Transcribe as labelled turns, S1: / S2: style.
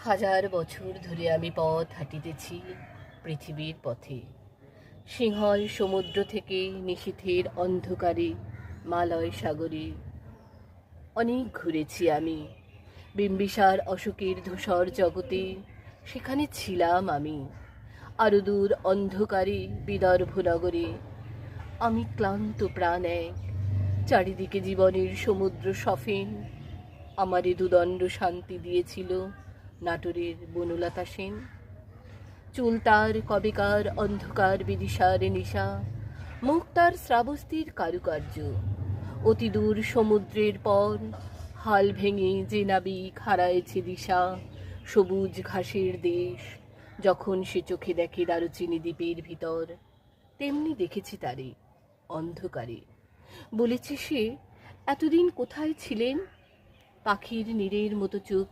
S1: হাজার বছর ধরে আমি পথ হাঁটিতেছি পৃথিবীর পথে, সিংহল সমুদ্র থেকে নিশীথের অন্ধকারে মালয় সাগরে। অনেক ঘুরেছি আমি বিম্বিসার অশোকের ধূসর জগতে, সেখানে ছিলাম আমি। আরো দূর অন্ধকারে বিদর্ভ নগরে আমি ক্লান্ত প্রাণ এক, চারিদিকে জীবনের সমুদ্র সফেন। আমারে দুদণ্ড শান্তি দিয়েছিল নাটোরের বনলতা সেন। চুল তার কবেকার অন্ধকার বিদিশার নিশা, মুখ তার শ্রাবস্তির কারুকার্য। অতি দূর সমুদ্রের পর হাল ভেঙে যে নাবিক হারায়েছে দিশা সবুজ ঘাসের দেশ, যখন সে চোখে দেখে দারুচিনি দ্বীপের ভিতর, তেমনি দেখেছি তারে অন্ধকারে। বলেছে সে, এতদিন কোথায় ছিলেন? পাখির নীড়ের মতো চোখ